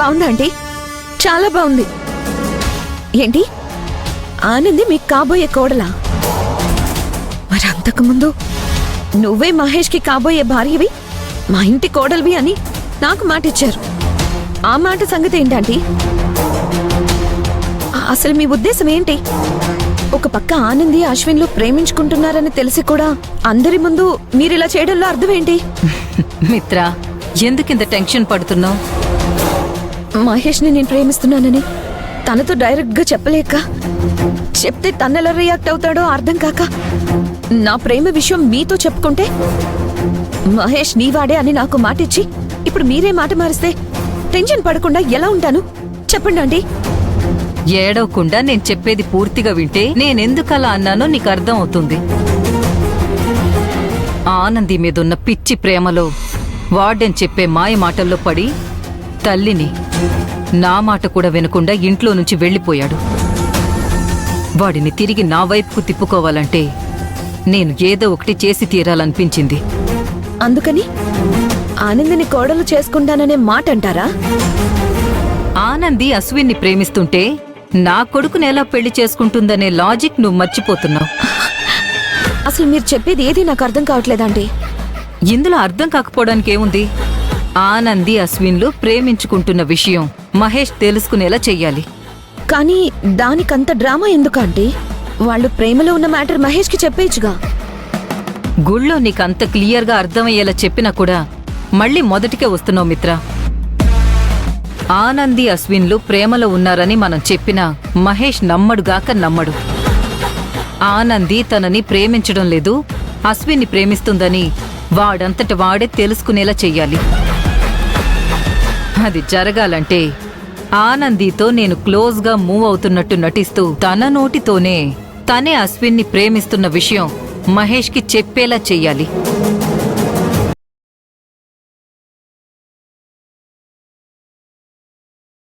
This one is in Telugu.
బాగుందా ఆంటీ? చాలా బాగుంది. ఏంటి, ఆనంది మీకు కాబోయే కోడలా? మరి అంతకుముందు నువ్వే మహేష్కి కాబోయే భార్యవి, మా ఇంటి కోడలివి అని నాకు మాట ఇచ్చారు. ఆ మాట సంగతి ఏంటంటీ? అసలు మీ ఉద్దేశం ఏంటి? ఒక పక్క ఆనంది అశ్విన్లు ప్రేమించుకుంటున్నారని తెలిసి కూడా అందరి ముందు మీరిలా చేయడంలో అర్థం ఏంటి? మిత్ర, ఎందుకింత టెన్షన్ పడుతున్నావు? మహేష్ని నేను ప్రేమిస్తున్నానని తనతో డైరెక్ట్గా చెప్పలేక, చెప్తే తనెలా రియాక్ట్ అవుతాడో అర్థం కాక, నా ప్రేమ విషయం మీతో చెప్పుకుంటే మహేష్ నీవాడే అని నాకు మాటిచ్చి ఇప్పుడు మీరే మాట మారిస్తే టెన్షన్ పడకుండా ఎలా ఉంటాను చెప్పండి ఆంటీ. ఏడవకుండా నేను చెప్పేది పూర్తిగా వింటే నేనెందుకలా అన్నానో నీకు అర్థం అవుతుంది. ఆనంది మీదున్న పిచ్చి ప్రేమలో వార్డెన్ చెప్పే మాయ మాటల్లో పడి తల్లిని, నా మాట కూడా వినకుండా ఇంట్లో నుంచి వెళ్ళిపోయాడు. వాడిని తిరిగి నా వైపుకు తిప్పుకోవాలంటే నేను ఏదో ఒకటి చేసి తీరాలనిపించింది. అందుకని ఆనందిని కోడలు చేసుకుంటాననే మాట అంటారా? ఆనంది అశ్విన్ని ప్రేమిస్తుంటే నా కొడుకుని ఎలా పెళ్లి చేసుకుంటుందనే లాజిక్ నువ్వు మర్చిపోతున్నావు. అసలు మీరు చెప్పేది ఏది నాకు అర్థం కావట్లేదండి. ఇందులో అర్థం కాకపోవడానికి ఏముంది? ఆనంది అశ్విన్లు ప్రేమించుకుంటున్న విషయం మహేష్ తెలుసుకునేలా చెయ్యాలి. కానీ దానికంత డ్రామా ఎందుకు ఆంటీ? వాళ్ళు ప్రేమలో ఉన్న మ్యాటర్ మహేష్కి చెప్పేయచ్చుగా. గుళ్ళో నీకంత క్లియర్గా అర్థమయ్యేలా చెప్పినా కూడా మళ్ళీ మొదటికే వస్తున్నావు మిత్ర. ఆనంది అశ్విన్లు ప్రేమలో ఉన్నారని మనం చెప్పినా మహేష్ నమ్మడుగాక నమ్మడు. ఆనంది తనని ప్రేమించడం లేదు, అశ్విన్ని ప్రేమిస్తుందని వాడంతట వాడే తెలుసుకునేలా చెయ్యాలి. అది జరగాలంటే ఆనందితో నేను క్లోజ్గా మూవ్ అవుతున్నట్టు నటిస్తూ తన నోటితోనే తనే అశ్విన్ని ప్రేమిస్తున్న విషయం మహేష్కి చెప్పేలా చెయ్యాలి.